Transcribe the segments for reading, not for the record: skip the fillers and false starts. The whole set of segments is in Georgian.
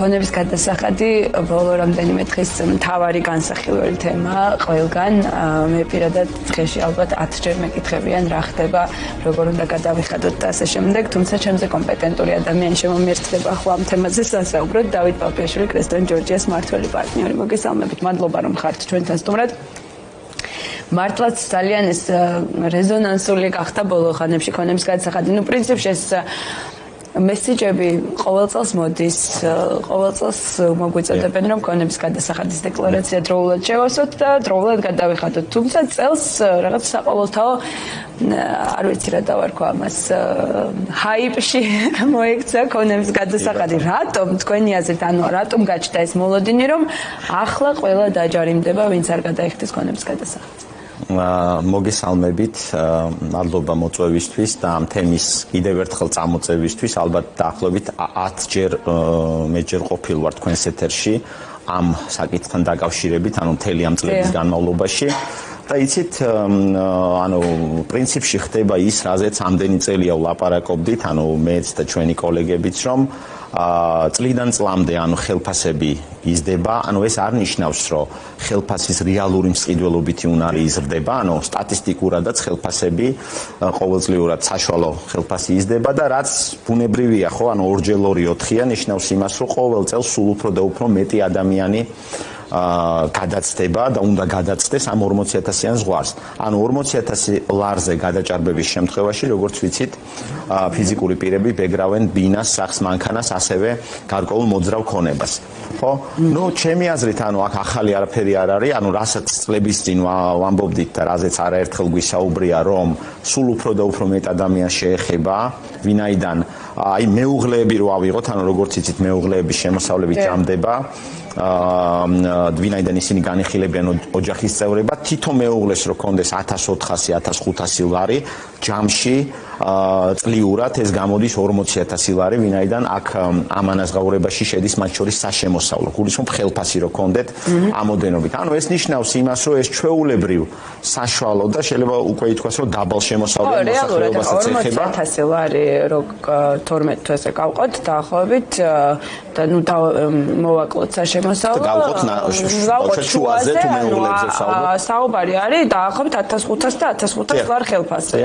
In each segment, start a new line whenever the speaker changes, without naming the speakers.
ქონების გადასახადი ბოლო რამდენიმე დღის მთავარი განსახილველი თემაა ყველგან. მე პირადად დღეში ალბათ 10-ჯერ მეკითხებიან რა ხდება, როგორ უნდა გადავიხადოთ და ასე შემდეგ, თუმცა ჩემზე კომპეტენტური ადამიანი შემომიერთდება ახლა ამ თემაზე სასაუბროდ. დავით პაპიაშვილი, კრესტონ ჯორჯიას მმართველი პარტნიორი. მოგესალმებით, მადლობა რომ ხართ ჩვენთან სტუმრად. მართლაც ძალიან ეს რეზონანსული გახდა ბოლო ხანებში ქონების გადასახადი. პრინციპში ეს მესიჯები ყოველ წელს მოდის, ყოველ წელს მოგვიწოდებენ რომ ქონების გადასახადის დეკლარაცია დროულად შევასვათ და დროულად გადავიხადოთ. თუმცა წელს რაღაც საყოველთაო არ ვიცი რა დავარქვა ამას ჰაიპში მოექცა ქონების გადასახადი. რატომ თქვენი აზრით, ანუ რატომ გაჩნდა ეს მოლოდინი რომ ახლა ყველა დაჯარიმდება ვინც არ გადაიხდის ქონების გადასახადს?
მოგესალმებით, მადლობა მოწვევისთვის და ამ თემის კიდევ ერთხელ წამოწევისთვის. ალბათ დაახლოებით 10-ჯერ მეჯერ ყოფილ ვარ თქვენს ეთერში ამ საკითხთან დაკავშირებით, ანუ მთელი ამ წლების განმავლობაში. და იცით, ანუ პრინციპში ხდება ის, რაზეც ამდენი წელია ვლაპარაკობდით, ანუ მეც და ჩვენი კოლეგებიც, რომ წლიდან წლამდე ანუ ხელფასები იზრდება, ანუ ეს არ ნიშნავს, რომ ხელფასის რეალური მსყიდველობითი უნარი იზრდება, ანუ სტატისტიკურადაც ხელფასები ყოველწლიურად საშუალო ხელფასი იზრდება და რაც ბუნებრივია, ხო, ანუ 2-4-ია ნიშნავს იმას, რომ ყოველ წელს სულ უფრო და უფრო მეტი ადამიანი გადაცდება და უნდა გადაცდეს ამ 40,000-იან ზღვარს. ანუ 40,000 ლარზე გადაჭარბების შემთხვევაში, როგორც ვიცით, ფიზიკური პირები ბეგრავენ ბინას, სახს, მანქანას, ასევე გარკვეულ მოძრავ ქონებას. ხო? ნუ ჩემი აზრით, ანუ აქ ახალი არაფერი არ არის, ანუ რასაც წლების წინ ვამბობდით და რაზეც არაერთხელ გვისაუბრია, რომ სულ უფრო და უფრო მეტ ადამიანს შეეხება, ვინაიდან აი მეუღლეები რო ავიღოთ, ანუ როგორც იცით, მეუღლეების შემოსავლები ჭამდება. ვინაიდან ისინი განიხილებიან ოჯახის წევრებად, თითო მეუღლეს რო კონდეს 1400-1500 ლარი ჯამში წლიურად ეს გამოდის 40,000 ლარი, ვინაიდან აქ ამ ანაზღაურებაში შედის მათ შორის საშემოსავლო, გულისხმობ ხელფასი რო კონდეთ ამოდენობით. ანუ ეს ნიშნავს ημას, რომ ეს ჩვეულებრივ საშუალო და შეიძლება უკვე ითქვას, რომ დაბალ შემოსავლიან მოსახლეობასაც ეხება.
40,000 ლარი რო 12 თვეზე გავყოთ დაახლოებით და ნუ მოვაკლოთ საშემოსავლო.
გავყოთ შუაზე თუ მეუღლებზე
საუბარი არის დაახლოებით 1500 და 1500 ლარი ხელფასი.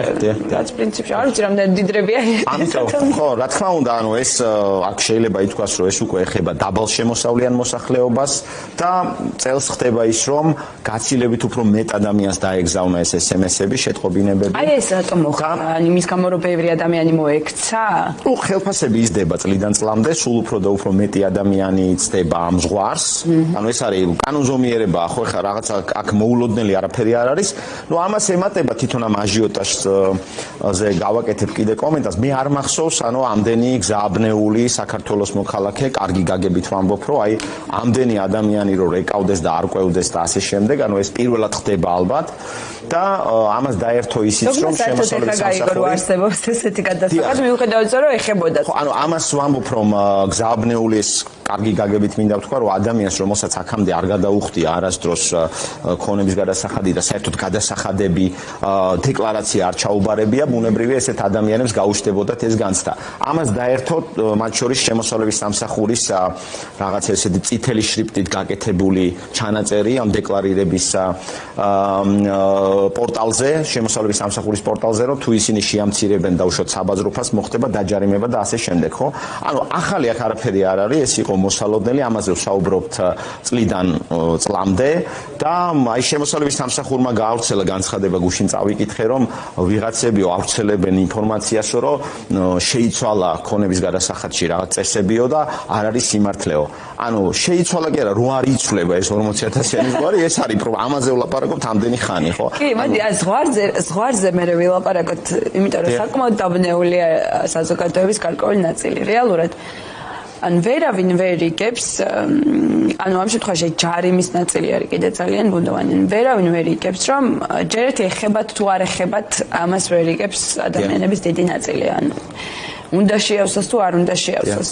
რაც პრინციპში არ ვიცი რამდენი დიდრებია.
ამიტომ ხო, რა თქმა უნდა, ანუ ეს აქ შეიძლება ითქვას, რომ ეს უკვე ეხება დაბალ შემოსავლიან მოსახლეობას და წელს ხდება ის, რომ გაცილებით უფრო მეტ ადამიანს დაეგზავნა ეს SMS-ები, შეტყობინებები.
აი ეს რატომ მოხდა? იმის გამო რომ ბევრი ადამიანი მოექცა?
ნუ ხელფასები იზრდება წლიდან წლამდე, სულ უფრო და უფრო მეტი ადამიანი იცდება ამ ზღვარს. ანუ ეს არის კანონზომიერებაა, ხო, ხა რაღაცა აქ მოულოდნელი არაფერი არ არის. ნუ ამას ემატება თვითონ ამ აჟიოტაჟზე გავაკეთებ კიდე კომენტარს. მე არ მახსოვს, ანუ ამდენი გზააბნეული საქართველოს მოქალაქე, კარგი გაგებით ვამბობ, რომ აი ამდენი ადამიანი რო რეკავდეს და არ ყვევდეს და ასე შემდეგ, ანუ ეს პირველად ხდება ალბათ და ამას დაერთო ისიც, რომ შემოსავლების
სამსახური არსებობს ესეთი გადასახადი, მიუხედავად იმისა, რომ ეხებოდა.
ხო, ანუ ამას ვამბობ, რომ გზააბნეული ეს კარგი გაგებით მინდა ვთქვა, რომ ადამიანს, რომელსაც აქამდე არ გადაუხდია არასდროს ქონების გადასახადი და საერთოდ გადასახადები დეკლარაცია არ ჩაუბარებია, ბუნებრივია ესეთ ადამიანებს გაუჩნდებოდათ ეს განცდა. ამას დაერთო მათ შორის შემოსავლების სამსახურის რაღაც ესეთი წითელი შრიფტით გაკეთებული ჩანაწერი ამ დეკლარირების პორტალზე, შემოსავლების სამსახურის პორტალზე, რომ თუ ისინი შეამცირებენ დაუშვათ საბაზროფას, მოხდება დაჯარიმება და ასე შემდეგ, ხო? ანუ ახალი აქ არაფერი არ არის, ეს იყო მოსალოდნელი, ამაზე ვსაუბრობთ წლიდან წლამდე და აი შემოსავლების სამსახურმა გაავრცელა განცხადება, გუშინ წავიკითხე, რომ ვიღაცები ავრცელებენ ინფორმაციას, რომ შეიცვალა ქონების გადასახადში რაღაც წესებიო და არ არის სიმართლეო. ანუ შეიცვალა კი არა, რო არ იცვლება ეს 40,000-იანი ზღვარი, ეს არის ამაზე ვლაპარაკობთ ამდენი ხანი, ხო?
კი, მოდი, ზღვარზე მე ვილაპარაკოთ, იმიტომ რომ საკმაოდ დაბნეულია საზოგადოების გარკვეული ნაწილი. რეალურად ან ვერავინ ვერ იგებს, ანუ ამ შემთხვევაში ჯარიმის ნაწილი არის კიდე ძალიან ბუნდოვანი. ვერავინ ვერ იგებს, რომ ჯერ ერთი ეხებათ თუ არ ეხებათ, ამას ვერ იგებს ადამიანების დიდი ნაწილი. ანუ უნდა შეავსოს თუ არ უნდა შეავსოს.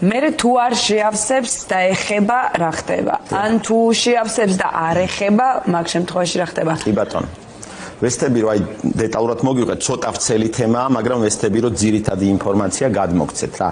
მე თუ არ შეავსებს და ეხება, რა ხდება? ან თუ შეავსებს და არ ეხება, მაგ შემთხვევაში რა ხდება?
კი ბატონო. ვესწრები რომ აი დეტალურად მოგიყვეთ, ცოტა ვრცელი თემაა, მაგრამ ვესწრები რომ ძირითადი ინფორმაცია გადმოგცეთ რა.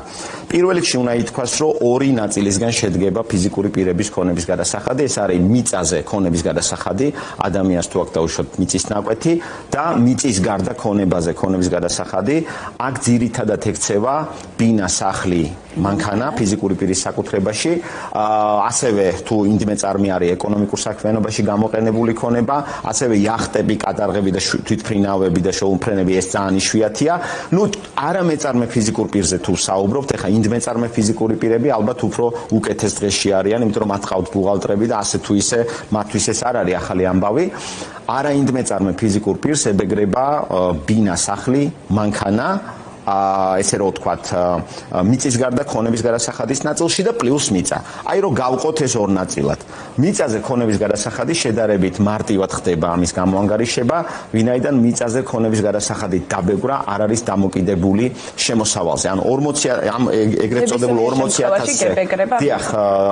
პირველ რიგში უნდა ითქვას, რომ ორი ნაწილისგან შედგება ფიზიკური პირების ქონების გადასახადი, ეს არის მიწაზე ქონების გადასახადი, ადამიანს თუ აქ დაუშვათ მიწის ნაკვეთი და მიწის გარდა ქონებაზე ქონების გადასახადი. აქ ძირითადად ექცევა ბინა, სახლი, მანქანა ფიზიკური პირის საკუთრებაში, ასევე თუ ინდიმეწარმე არის ეკონომიკურ საქმიანობაში გამოყენებული ქონება, ასევე იახტები, კატარღები და თვითმფრინავები და შოუმფრენები ეს ძალიან იშვიათია. ნუ არამეწარმე ფიზიკურ პირზე თუ საუბრობთ, ეხლა ინდიმეწარმე ფიზიკური პირები ალბათ უფრო უკეთეს დღეში არიან, იმიტომ რომ მათ ყავთ ბუღალტრები და ასე თუ ისე მათთვის ეს არ არის ახალი ამბავი. არაინდიმეწარმე ფიზიკურ პირს ებეგრება ბინა, სახლი, მანქანა, ესე რომ ვთქვათ, მიწის გარდა ქონების გადასახადის ნაწილში და პლუს მიწა. აი რომ გავყოთ ეს ორ ნაწილად. მიწაზე ქონების გადასახადი შედარებით მარტივად ხდება ამის გამოანგარიშება, ვინაიდან მიწაზე ქონების გადასახადის დაბეგვრა არ არის დამოკიდებული შემოსავალზე. ანუ 40 ამ ეგრეთ წოდებულ 40000-ზე. დიახ,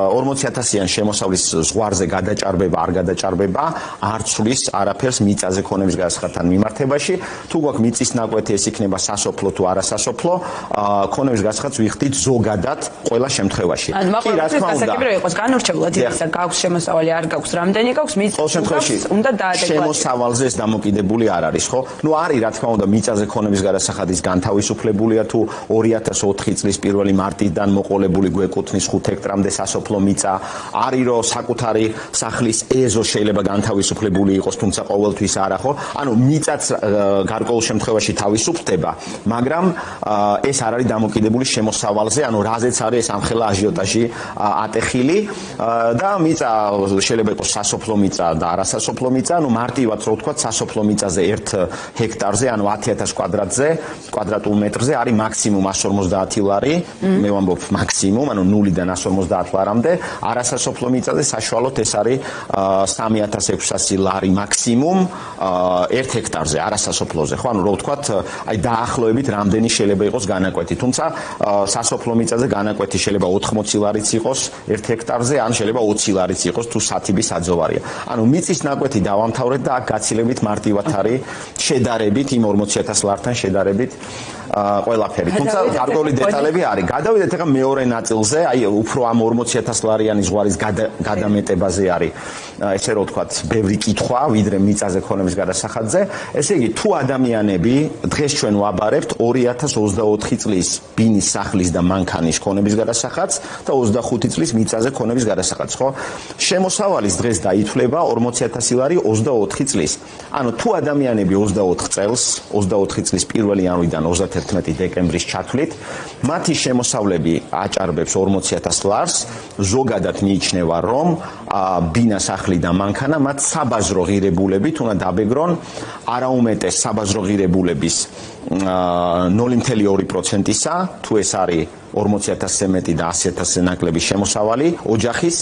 40000-იან შემოსავლის ზღვარზე გადაჭარბება, არ გადაჭარბება, არ ცვლის არაფერს მიწაზე ქონების გადასახადთან მიმართებაში. თუ გვაქვს მიწის ნაკვეთი, ეს იქნება სასოფლო თუ არა სასოფლო, ქონების გადასახადს ვიხდით ზოგადად ყველა შემთხვევაში.
კი, რა თქმა უნდა. გასაგებია იყოს განურჩევლად ისა გაქვს შემოსავალი, არ გაქვს, რამდენი გაქვს მიწის უნდა დაადეკვატოს.
შემოსავალზე ეს დამოკიდებული არ არის, ხო? ნუ არის რა თქმა უნდა მიწაზე ქონების გადასახადის განთავისუფლებულია თუ 2004 წლის 1 მარტიდან მოყოლებული გვეკუთვნის 5 ჰექტრამდე სასოფლო მიწა, არის რომ საკუთარი სახლის ეზო შეიძლება განთავისუფლებული იყოს, თუმცა ყოველთვის არა, ხო? ანუ მიწაც გარკვეულ შემთხვევაში თავისუფლდება, მაგრამ ეს არ არის დამოკიდებული შემოსავალზე, ანუ რაზეც არის ეს ამხელა აჟიოტაჟი ატეხილი და მიწა შეიძლება იყოს სასოფლო მიწა და არასასოფლო მიწა, ანუ მარტივად რო ვთქვათ, სასოფლო მიწაზე 1 ჰექტარზე, ანუ 10000 კვადრატულ მეტრზე არის მაქსიმუმ 150 ლარი, მე ვამბობ მაქსიმუმ, ანუ 0-დან 150 ლარამდე, არასასოფლო მიწაზე საშუალოდ ეს არის 3600 ლარი მაქსიმუმ 1 ჰექტარზე, არასასოფლოზე, ხო, ანუ რო ვთქვათ, აი დაახლოებით რამდენი შეიძლება იყოს განაკვეთი. თუმცა სასოფლო მიწაზე განაკვეთი შეიძლება 80 ლარიც იყოს 1 ჰექტარზე, ან შეიძლება 20 ლარიც იყოს თუ სათიბი საძოვარია. ანუ მიწის ნაკვეთი დავამთავრეთ და აქ გაცილებით მარტივად არის შედარებით იმ 40000 ლართან შედარებით ყველაფერი. თუმცა გარკვეული დეტალები არის. გადავიდეთ ახლა მეორე ნაწილზე, აი უფრო ამ 40000 ლარიანი ზღვარის გადამეტებაზე არის ესე რომ ვთქვათ, ბევრი კითხვა, ვიდრე მიწაზე ქონების გადასახადზე. ესე იგი, თუ ადამიანები დღეს ჩვენ ვაბარებთ 2024 წლის ბინის, სახლის და მანქანის ქონების გადასახადს და 25 წლის მიწაზე ქონების გადასახადს, ხო? შემოსავალის დღეს დაითვლება 40000 ლარი 24 წლის. ანუ თუ ადამიანები 24 წლის 1 იანვრიდან 31 დეკემბრის ჩათვლით, მათი შემოსავლები აჭარბებს 40000 ლარს, ზოგადად მიიჩნევა, რომ ბინა, სახლი და მანქანა მათ საბაზრო ღირებულებით უნდა დაბეგრონ, არაუმეტეს საბაზრო ღირებულების 0.2%-ისა, თუ ეს არის 40000-ზე მეტი და 100000-ზე ნაკლები შემოსავალი ოჯახის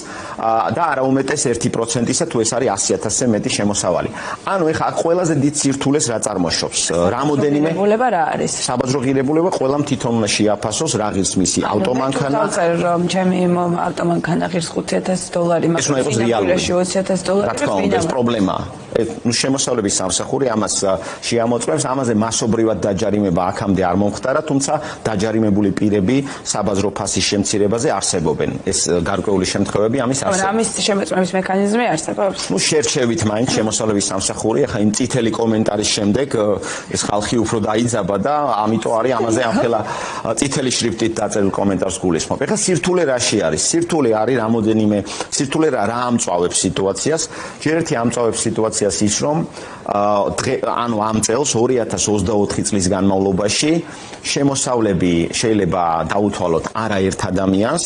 და არაუმეტეს 1%-ისა, თუ ეს არის 100000-ზე მეტი შემოსავალი. ანუ ეხლა აქ ყველაზე დიდ სირთულეს რა წარმოშობს? რამოდენიმე
ღირებულება რა არის?
საბაზრო ღირებულება ყველამ თვითონ უნდა შეაფასოს, რა ღირს მისი ავტომანქანა.
წელ რომ ჩემი ავტომანქანა ღირს $5000,
ეს უნდა იყოს რეალური.
$20000.
რა თქმა უნდა, ეს პრობლემაა. ნუ შემოსავლების სამსახური ამას შეამოწმებს, ამაზე მასობრივად დაჯარიმება აქამდე არ მომხდარა, თუმცა დაჯარიმებული პირები საბაზრო ფასის შემცირებაზე არსებობენ. ეს გარკვეული შემთხვევები ამის არსებობს.
ამის შემოწმების მექანიზმი არსებობს?
ნუ შერჩევით მაინც შემოსავლების სამსახური, ახლა იმ წითელი კომენტარის შემდეგ ეს ხალხი უფრო დაიძაბა და ამიტომ არის ამაზე ამხელა წითელი შრიფტით დაწერილ კომენტარს გულისხმობ. ეხლა სირთულე რაში არის? სირთულე არის რამოდენიმე, სირთულე რა ამწვავებს სიტუაციას? ჯერ ერთი ამწვავებს სიტუაციას ის, რომ ანუ ამ წელს 2024 წლის განმავლობაში შემოსავლები შეიძლება დაუთვალოთ არა ერთ ადამიანს,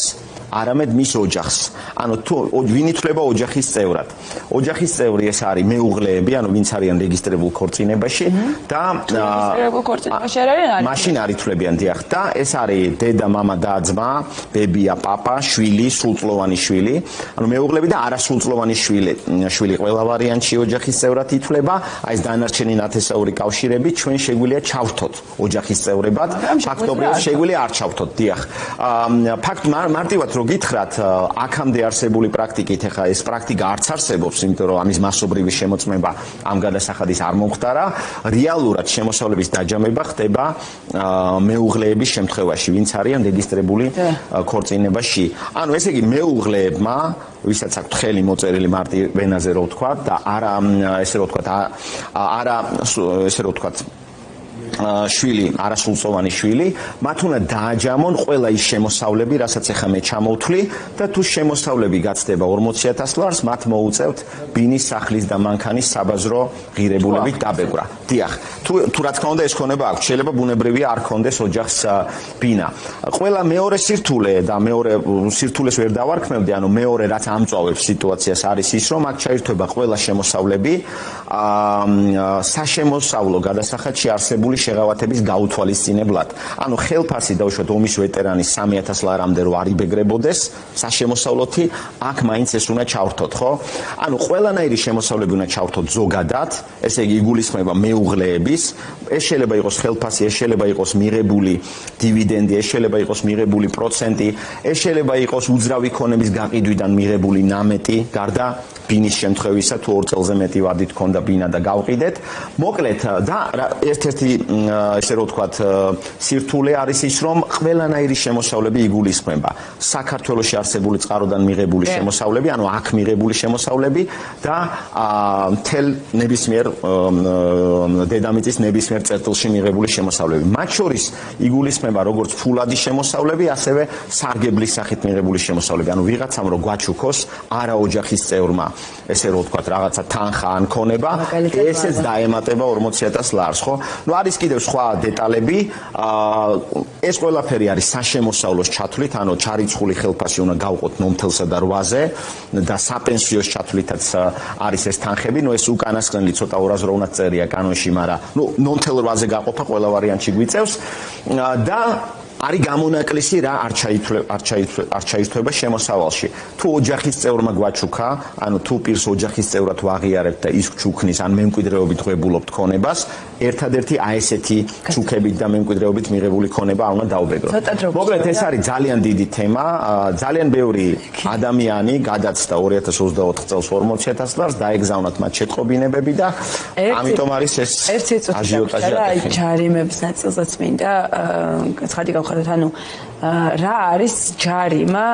არამედ მის ოჯახს. ანუ თუ ვინ ითვლება ოჯახის წევრად? ოჯახის წევრი ეს არის მეუღლეები, ანუ ვინც არიან რეგისტრირებულ ქორწინებაში და
რეგისტრირებულ ქორწინებაში არიან?
მაშინ არ ითვლებიან, დიახ, და ეს არის დედა, მამა და ძმა, ბებია, პაპა, შვილი, სრულწლოვანი შვილი. ანუ მეუღლეები და არასრულწლოვანი შვილი ყველა ვარიანტში ოჯახის წევრად ითვლება. აი ეს დანარჩენი ნათესაური კავშირები ჩვენ შეგვიძლია ჩავთოთ ოჯახის წევრებად. ფაქტობრივად შეგვიძლია არ ჩავთოთ, დიახ. მარტივად რო გითხრათ, აქამდე არსებული პრაქტიკით, ეხლა ეს პრაქტიკა არც არსებობს, იმიტომ რომ ამის მასობრივი შემოწმება ამ გადასახადის არ მომხდარა, რეალურად შემოსავლების დაჯამება ხდება მეუღლეების შემთხვევაში, ვინც არიან რეგისტრირებული ქორწინებაში. ანუ ესე იგი მეუღლეებმა, ვისაც აქვთ ხელი მოწერილი მარტივ ენაზე რო ვთქვა და არა ესე რო ვთქვა, არა ესე რო ვთქვა შვილი, არასრულწლოვანი შვილი, მათ უნდა დააჯამონ ყველა ის შემოსავლები, რასაც ახლა მე ჩამოვთვლი და თუ შემოსავლები გაცდება 40,000 ლარს, მათ მოუწევთ ბინის, სახლის და მანქანის საბაზრო ღირებულებით დაბეჭდა. დიახ, თუ რა თქმა უნდა ეს ქონება აქვს, შეიძლება ბუნებრივია არ ქონდეს ოჯახს ბინა. ყველა მეორე სირთულე და მეორე სირთულეს ვერ დავარქმევდი, ანუ მეორე რაც ამწვავებს სიტუაციას არის ის, რომ აქ ჩაირთვება ყველა შემოსავლები საშემოსავლო გადასახადში არსებული შეღავათების გაუთვალისწინებლად. ანუ ხელფასი დაუშვათ ომის ვეტერანის 3,000 ლარამდე რო არ იბეგრებოდეს საშემოსავლოთი, აქ მაინც ეს უნდა ჩავრთოთ, ხო? ანუ ყველანაირი შემოსავლები უნდა ჩავრთოთ ზოგადად, ესე იგი იგულისხმება მეუღლეების, ეს შეიძლება იყოს ხელფასი, ეს შეიძლება იყოს მიღებული დივიდენდი, ეს შეიძლება იყოს მიღებული პროცენტი, ეს შეიძლება იყოს უძრავი ქონების გაყიდვიდან მიღებული ნამეტი, გარდა ბინის შემთხვევისა თუ 2 წელზე მეტი ვადით ქონდა ბინა და გავყიდეთ. მოკლედ და ერთ-ერთი ესე რო ვთქვათ სირთულე არის ის, რომ ყველანაირი შემოსავლები იგულისხმება. საქართველოში არსებული წყაროდან მიღებული შემოსავლები, ანუ აქ მიღებული შემოსავლები და მთელ ნებისმიერ დედამიწის ნებისმიერ წერტილში მიღებული შემოსავლები. მათ შორის იგულისხმება როგორც ფულადი შემოსავლები, ასევე სარგებლის სახით მიღებული შემოსავლები. ანუ ვიღაცამ რო გვაჩუქოს არა ოჯახის წევრმა ესე რო ვთქვათ რაღაცა თანხა ან ქონება, ესეც დაემატება 40,000 ლარს, ხო? ნუ არის კიდევ სხვა დეტალები, ეს ყველაფერი არის საშემოსავლოს ჩათვლით, ანუ ჩარიცხული ხელფასი უნდა გავყოთ ნომთელსა და 8-ზე და საპენსიოს ჩათვლითაც არის ეს თანხები, ნუ ეს უკანასკნელი ცოტა ორაზროვნად წერია კანონში, მაგრამ ნუ ნომთელ 8-ზე გაყოფა ყველა ვარიანტში გვიწევს და არის გამონაკლისი რა არ ჩაირთვება შემოსავალში. თუ ოჯახის წევრმა გვაჩუქა, ანუ თუ პირს ოჯახის წევრად ვაღიარებთ და ის ჩუქნის ან მემკვიდრეობით ღებულობთ ქონებას, ერთადერთი აი ესეთი ჩუქებით და მემკვიდრეობით მიღებული ქონება უნდა დაუბეგროთ. მოკლედ ეს არის ძალიან დიდი თემა, ძალიან ბევრი ადამიანი გადაცდა 2024 წელს 40,000 ლარს, დაეგზავნათ მათ შეტყობინებები და ამიტომ არის ეს აჟიოტაჟი.
აი ჯარიმების ნაწილსაც მინდა ცხადი გავხადოთ, ანუ რა არის ჯარიმა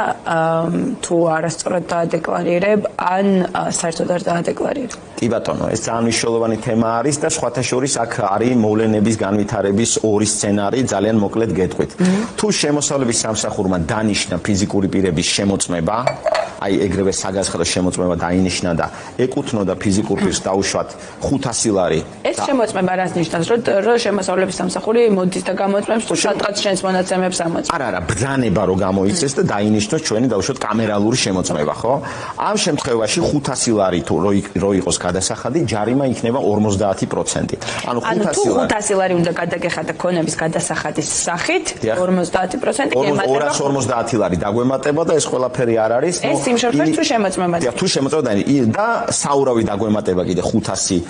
თუ არასწორად დაადეკლარირებ ან საერთოდ არ დაადეკლარირებ?
კი ბატონო, ეს ძალიან მნიშვნელოვანი თემა არის და სხვათა შორის აქ არის მოვლენების განვითარების ორი სცენარი, ძალიან მოკლედ გეტყვით. თუ შემოსავლების სამსახურმა დანიშნა ფიზიკური პირების შემოწმება, აი ეგრევე საგაზღარო შემოწმება დაინიშნა და ეკუთვნოდა ფიზიკურ პირს დაუშვათ 500 ლარი.
ეს შემოწმება რას ნიშნავს, რომ შემოსავლების სამსახური მოდის და გამოწმებს თუ სადღაც შენს მონაცემებს ამოწმებს?
არა, ბრძანება რო გამოიწეს და დაინიშნოს ჩვენი დაუშვათ კამერალური შემოწმება, ხო? ამ შემთხვევაში 500 ლარი თუ რო იყოს გადასახადი, ჯარიმა იქნება 50%. ანუ
500 ლარი უნდა გადაგეხადა ქონების გადასახადის სახით, 50% ემატება
250 ლარი დაგვემატება და ეს ყველაფერი არ არის.
ეს იმ შემთხვევაში თუ შემოწმებაზე.
თუ შემოწმება და საურავი დაგვემატება კიდე 500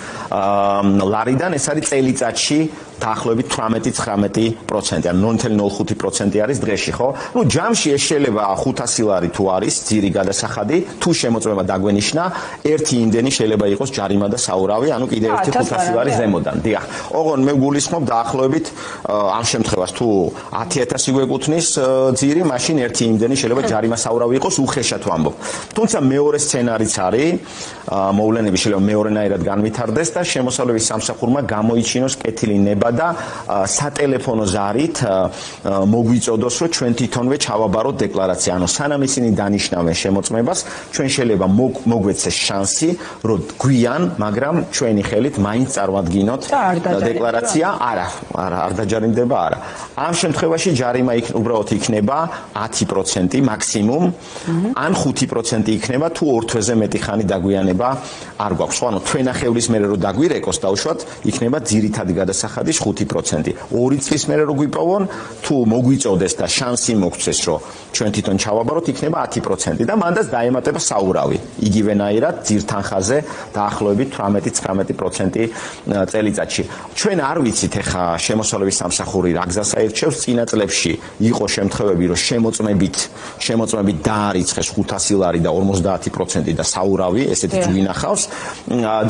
ლარიდან, ეს არის წელიწადში დაახლოებით 18-19%, ანუ 0.05% არის დღეში, ხო? ნუ ჯამში ეს შეიძლება 500 ლარი თუ არის ძირი გადასახადი, თუ შემოწმება დაგვენიშნა, ერთი იმდენი შეიძლება იყოს ჯარიმა და საურავი, ანუ კიდე ერთი 500 ლარი ზემოდან. დიახ. ოღონ მე გულისხმობ დაახლოებით ამ შემთხვევაში თუ 10,000 გვეკუთვნის ძირი, მაშინ ერთი იმდენი შეიძლება ჯარიმა საურავი იყოს, უხეშად ვამბობ. თუმცა მეორე სცენარიც არის, მოვლენები შეიძლება მეორენაირად განვითარდეს და შემოსავლების სამსახურმა გამოიჩინოს კეთილი ნება და სატელეფონო ზარით მოგვიწოდოს, რომ ჩვენ თვითონვე ჩავაბაროთ დეკლარაცია. ანუ სანამ ისინი დანიშნავენ შემოწმებას, ჩვენ შეიძლება მოგვეცეს შანსი, რომ გვიან, მაგრამ ჩვენი ხელით მაინც წარმოვადგინოთ დეკლარაცია. არ დაჯარიმდება, არა. ამ შემთხვევაში ჯარიმა უბრალოდ იქნება 10% მაქსიმუმ, ან 5% იქნება თუ ორ თვეზე მეტი ხანი დაგვიანება არ გვაქვს. ხო, ანუ თვენახევრის მერე რო დაგვირეკოს დავუშვათ, იქნება ძირითადი გადასახადის 5%. 2 წლის მერე რო გვიპოვონ, თუ მოგვიწოდეს და შანსი მოგცეს, რომ ჩვენ თვითონ ჩავაბაროთ, იქნება 10% და მანდაც დაემატება საურავი. იგივენაირად ძირთანხაზე დაახლოებით 18-19% წელიწადში. ჩვენ არ ვიცით ეხა შემოსავლების სამსახური რა გზას აირჩევს. წინა წლებში იყო შემთხვევები, რომ შემოწმებით დაარიცხეს 500 ლარი და 50% და საურავი, ესეთი გვინახავს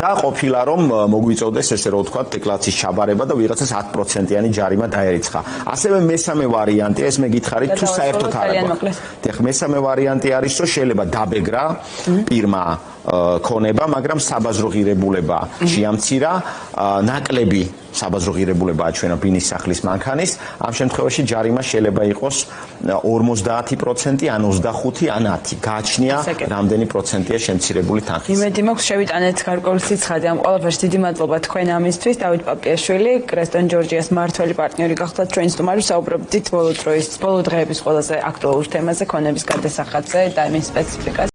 და ყოფილა რომ მოგვიწოდეს ესე რომ ვთქვათ დეკლარაციის ჩაბარება და ვიღაცას 10%-იანი ჯარიმა დაერიცხა. ასევე მესამე ვარიანტია, ეს მე გითხარით თუ საერთოდ არ აქვს. ეხლა მესამე ვარიანტი არის, რომ შეიძლება დაბეგრა პირმა ქონება, მაგრამ საბაზრო ღირებულება შეამცირა, ნაკლები საბაზრო ღირებულება აჩვენა ბინის სახლის მანქანის. ამ შემთხვევაში ჯარიმა შეიძლება იყოს 50% ან 25 ან 10. გააჩნია რამდენი პროცენტია შემცირებული თანხის.
იმედი მაქვს შევიტანეთ გარკვეული სიცხადე ამ ყველაფერს. დიდი მადლობა თქვენ ამისთვის. დავით პაპიაშვილი, კრესტონ ჯორჯიას მმართველი პარტნიორი გახდათ ჩვენ სტუმარი. საუბრობდით ბოლო დღეების ყველაზე აქტუალურ თემაზე, ქონების გადასახადზე და მის სპეციფიკაზე.